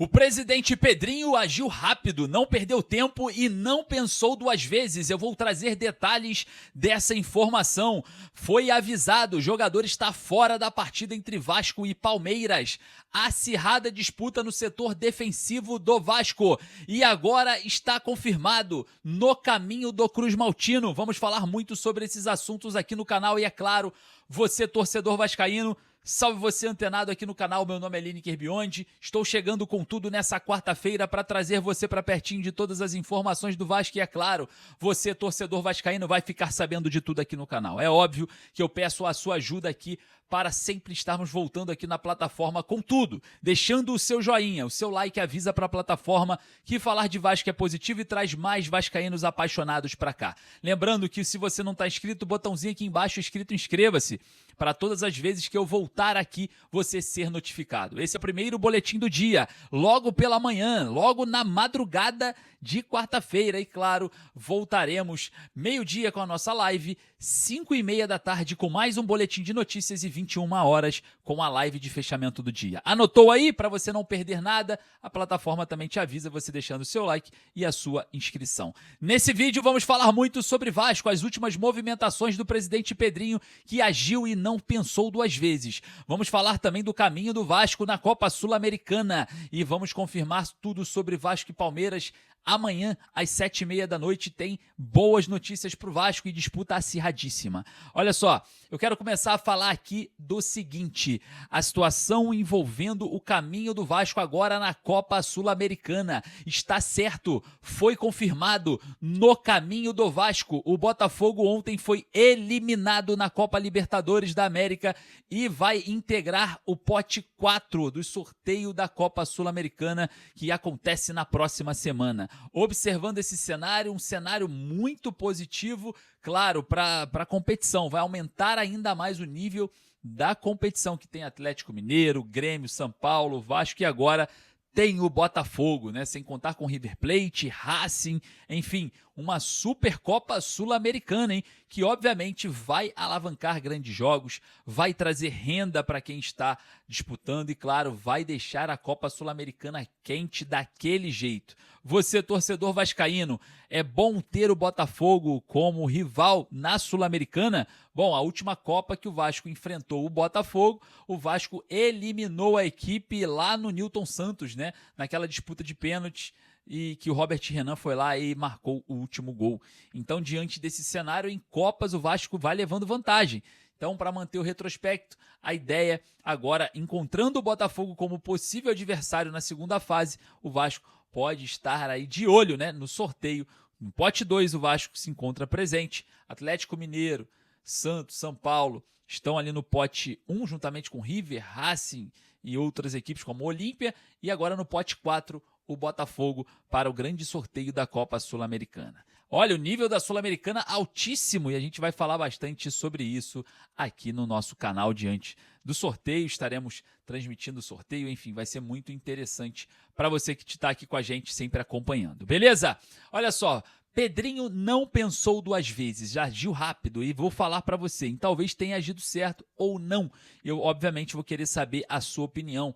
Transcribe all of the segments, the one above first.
O presidente Pedrinho agiu rápido, não perdeu tempo e não pensou duas vezes. Eu vou trazer detalhes dessa informação. Foi avisado, o jogador está fora da partida entre Vasco e Palmeiras. Acirrada disputa no setor defensivo do Vasco. E agora está confirmado, no caminho do Cruz Maltino. Vamos falar muito sobre esses assuntos aqui no canal e, é claro, você, torcedor vascaíno, salve você antenado aqui no canal, meu nome é Lineker Biondi, estou chegando com tudo nessa quarta-feira para trazer você para pertinho de todas as informações do Vasco e, é claro, você, torcedor vascaíno, vai ficar sabendo de tudo aqui no canal. É óbvio que eu peço a sua ajuda aqui para sempre estarmos voltando aqui na plataforma com tudo, deixando o seu joinha, o seu like avisa para a plataforma que falar de Vasco é positivo e traz mais vascaínos apaixonados para cá. Lembrando que se você não está inscrito, botãozinho aqui embaixo escrito inscreva-se, para todas as vezes que eu voltar aqui, você ser notificado. Esse é o primeiro boletim do dia, logo pela manhã, logo na madrugada de quarta-feira. E claro, voltaremos meio-dia com a nossa live, 5h30 da tarde com mais um boletim de notícias e 21 horas com a live de fechamento do dia. Anotou aí? Para você não perder nada, a plataforma também te avisa, você deixando o seu like e a sua inscrição. Nesse vídeo vamos falar muito sobre Vasco, as últimas movimentações do presidente Pedrinho, que agiu e não pensou duas vezes. Vamos falar também do caminho do Vasco na Copa Sul-Americana e vamos confirmar tudo sobre Vasco e Palmeiras. Amanhã, às 7h30 da noite, tem boas notícias para o Vasco e disputa acirradíssima. Olha só, eu quero começar a falar aqui do seguinte: a situação envolvendo o caminho do Vasco agora na Copa Sul-Americana. Está certo, foi confirmado, no caminho do Vasco. O Botafogo ontem foi eliminado na Copa Libertadores da América e vai integrar o pote 4 do sorteio da Copa Sul-Americana, que acontece na próxima semana. Observando esse cenário, um cenário muito positivo, claro, para a competição. Vai aumentar ainda mais o nível da competição, que tem Atlético Mineiro, Grêmio, São Paulo, Vasco e agora tem o Botafogo, né? Sem contar com River Plate, Racing, enfim, uma Supercopa Sul-Americana, hein? Que obviamente vai alavancar grandes jogos, vai trazer renda para quem está disputando e, claro, vai deixar a Copa Sul-Americana quente daquele jeito. Você, torcedor vascaíno, é bom ter o Botafogo como rival na Sul-Americana? Bom, a última Copa que o Vasco enfrentou o Botafogo, o Vasco eliminou a equipe lá no Newton Santos, né? Naquela disputa de pênaltis, e que o Robert Renan foi lá e marcou o último gol. Então, diante desse cenário, em Copas o Vasco vai levando vantagem. Então, para manter o retrospecto, a ideia agora, encontrando o Botafogo como possível adversário na segunda fase, o Vasco pode estar aí de olho, né, no sorteio. No pote 2 o Vasco se encontra presente, Atlético Mineiro, Santos, São Paulo estão ali no pote 1, juntamente com River, Racing e outras equipes como Olímpia, e agora no pote 4 o Botafogo para o grande sorteio da Copa Sul-Americana. Olha, o nível da Sul-Americana altíssimo e a gente vai falar bastante sobre isso aqui no nosso canal diante do sorteio. Estaremos transmitindo o sorteio, enfim, vai ser muito interessante para você que está aqui com a gente sempre acompanhando, beleza? Olha só, Pedrinho não pensou duas vezes, já agiu rápido e vou falar para você, e talvez tenha agido certo ou não. Eu, obviamente, vou querer saber a sua opinião.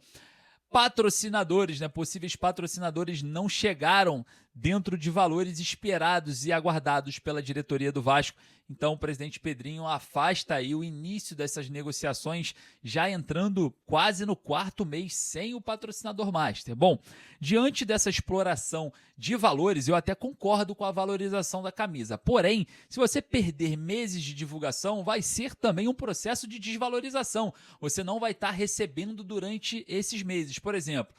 Patrocinadores, né? Possíveis patrocinadores não chegaram dentro de valores esperados e aguardados pela diretoria do Vasco. Então o presidente Pedrinho afasta aí o início dessas negociações, já entrando quase no 4º mês sem o patrocinador master. Bom, diante dessa exploração de valores, eu até concordo com a valorização da camisa. Porém, se você perder meses de divulgação, vai ser também um processo de desvalorização. Você não vai estar recebendo durante esses meses. Por exemplo,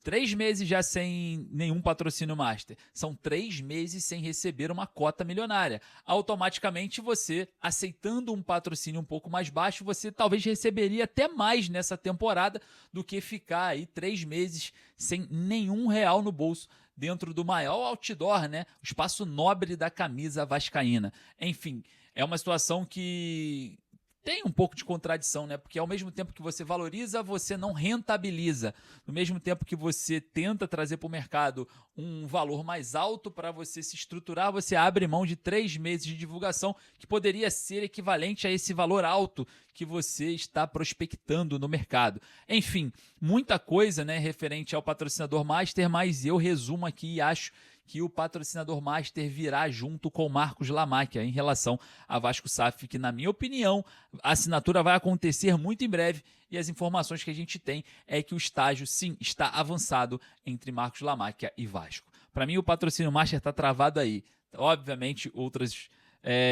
3 meses já sem nenhum patrocínio master. São 3 meses sem receber uma cota milionária. Automaticamente você, aceitando um patrocínio um pouco mais baixo, você talvez receberia até mais nessa temporada do que ficar aí 3 meses sem nenhum real no bolso dentro do maior outdoor, né? O espaço nobre da camisa vascaína. Enfim, é uma situação que tem um pouco de contradição, né? Porque ao mesmo tempo que você valoriza, você não rentabiliza. No mesmo tempo que você tenta trazer para o mercado um valor mais alto para você se estruturar, você abre mão de 3 meses de divulgação, que poderia ser equivalente a esse valor alto que você está prospectando no mercado. Enfim, muita coisa, né, referente ao patrocinador master, mas eu resumo aqui e acho que o patrocinador master virá junto com o Marcos Lamáquia em relação a Vasco SAF, que na minha opinião a assinatura vai acontecer muito em breve e as informações que a gente tem é que o estágio sim está avançado entre Marcos Lamáquia e Vasco. Para mim o patrocínio master está travado aí. Obviamente outras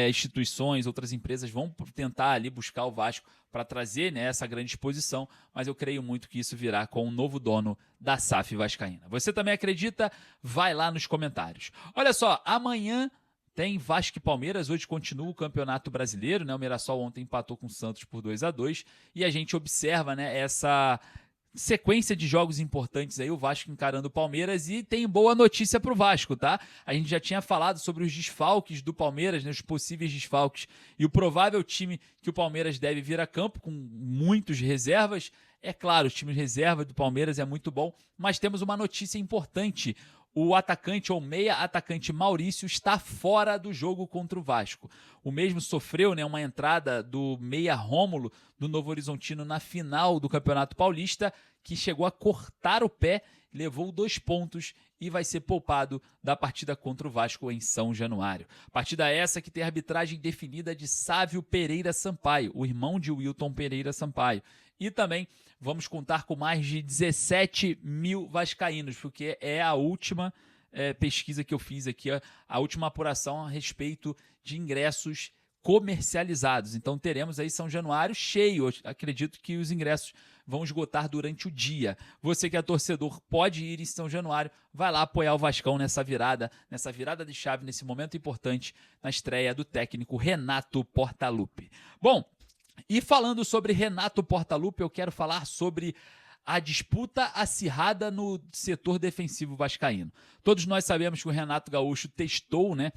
instituições, outras empresas vão tentar ali buscar o Vasco para trazer, né, essa grande exposição, mas eu creio muito que isso virá com o novo dono da SAF vascaína. Você também acredita? Vai lá nos comentários. Olha só, amanhã tem Vasco e Palmeiras, hoje continua o Campeonato Brasileiro, né? O Mirassol ontem empatou com o Santos por 2-2 e a gente observa, né, essa sequência de jogos importantes aí, o Vasco encarando o Palmeiras, e tem boa notícia para o Vasco, tá? A gente já tinha falado sobre os desfalques do Palmeiras, né, os possíveis desfalques e o provável time que o Palmeiras deve vir a campo com muitos reservas. É claro, o time de reserva do Palmeiras é muito bom, mas temos uma notícia importante. O atacante ou meia atacante Maurício está fora do jogo contra o Vasco. O mesmo sofreu, né, uma entrada do meia Rômulo do Novo Horizontino na final do Campeonato Paulista, que chegou a cortar o pé, levou 2 pontos e vai ser poupado da partida contra o Vasco em São Januário. Partida essa que tem a arbitragem definida de Sávio Pereira Sampaio, o irmão de Wilton Pereira Sampaio. E também vamos contar com mais de 17 mil vascaínos, porque é a última pesquisa que eu fiz aqui, a última apuração a respeito de ingressos comercializados. Então teremos aí São Januário cheio. Eu acredito que os ingressos vão esgotar durante o dia. Você que é torcedor pode ir em São Januário, vai lá apoiar o Vascão nessa virada de chave, nesse momento importante, na estreia do técnico Renato Portaluppi. Bom, e falando sobre Renato Portaluppi, eu quero falar sobre a disputa acirrada no setor defensivo vascaíno. Todos nós sabemos que o Renato Gaúcho testou, né,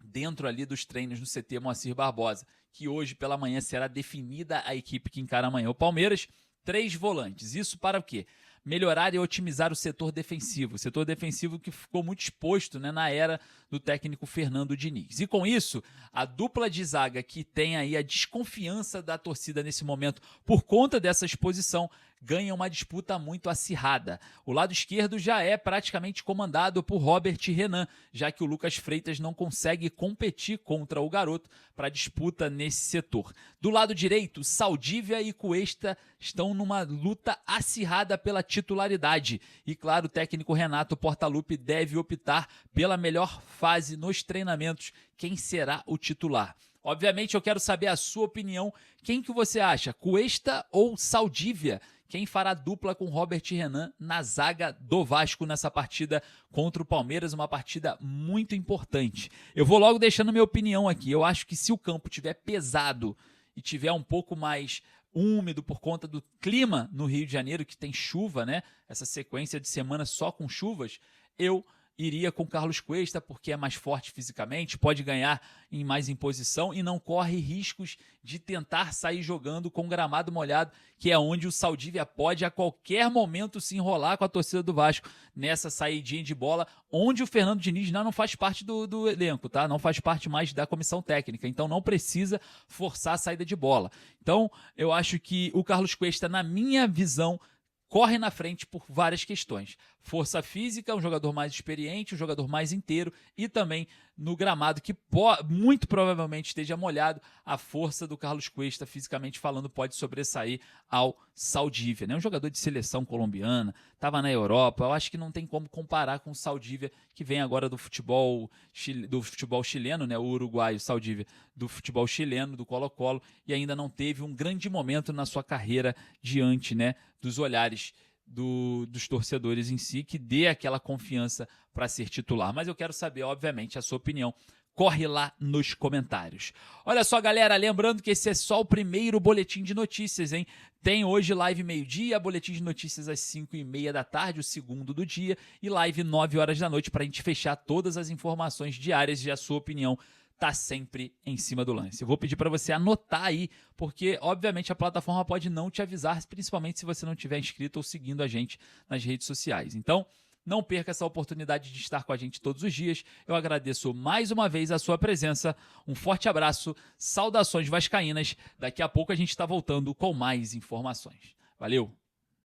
dentro ali dos treinos no CT Moacir Barbosa, que hoje pela manhã será definida a equipe que encara amanhã o Palmeiras, 3 volantes. Isso para o quê? Melhorar e otimizar o setor defensivo. O setor defensivo que ficou muito exposto, né, na era do técnico Fernando Diniz. E com isso, a dupla de zaga que tem aí a desconfiança da torcida nesse momento por conta dessa exposição, ganha uma disputa muito acirrada. O lado esquerdo já é praticamente comandado por Robert Renan, já que o Lucas Freitas não consegue competir contra o garoto para disputa nesse setor. Do lado direito, Saldívia e Cuesta estão numa luta acirrada pela titularidade. E claro, o técnico Renato Portaluppi deve optar pela melhor fase nos treinamentos, quem será o titular. Obviamente eu quero saber a sua opinião. Quem que você acha? Cuesta ou Saldívia? Quem fará dupla com Robert Renan na zaga do Vasco nessa partida contra o Palmeiras, uma partida muito importante. Eu vou logo deixando minha opinião aqui. Eu acho que se o campo tiver pesado e tiver um pouco mais úmido por conta do clima no Rio de Janeiro, que tem chuva, né? Essa sequência de semana só com chuvas, eu iria com Carlos Cuesta, porque é mais forte fisicamente, pode ganhar em mais imposição e não corre riscos de tentar sair jogando com gramado molhado, que é onde o Saldívia pode a qualquer momento se enrolar com a torcida do Vasco nessa saidinha de bola, onde o Fernando Diniz não faz parte do elenco, tá? Não faz parte mais da comissão técnica, então não precisa forçar a saída de bola. Então, eu acho que o Carlos Cuesta, na minha visão, corre na frente por várias questões. Força física, um jogador mais experiente, um jogador mais inteiro e também no gramado que muito provavelmente esteja molhado, a força do Carlos Cuesta, fisicamente falando, pode sobressair ao Saldívia, né? Um jogador de seleção colombiana, estava na Europa, eu acho que não tem como comparar com o Saldívia, que vem agora do futebol chileno, né? O uruguaio Saldívia, do futebol chileno, do Colo-Colo, e ainda não teve um grande momento na sua carreira diante, né, dos olhares dos torcedores em si, que dê aquela confiança para ser titular. Mas eu quero saber, obviamente, a sua opinião. Corre lá nos comentários. Olha só, galera, lembrando que esse é só o primeiro boletim de notícias, hein? Tem hoje live meio-dia, boletim de notícias às 5h30 da tarde, o segundo do dia, e live 9 horas da noite para a gente fechar todas as informações diárias e a sua opinião tá sempre em cima do lance. Eu vou pedir para você anotar aí, porque obviamente a plataforma pode não te avisar, principalmente se você não tiver inscrito ou seguindo a gente nas redes sociais. Então, não perca essa oportunidade de estar com a gente todos os dias. Eu agradeço mais uma vez a sua presença. Um forte abraço, saudações vascaínas. Daqui a pouco a gente está voltando com mais informações. Valeu!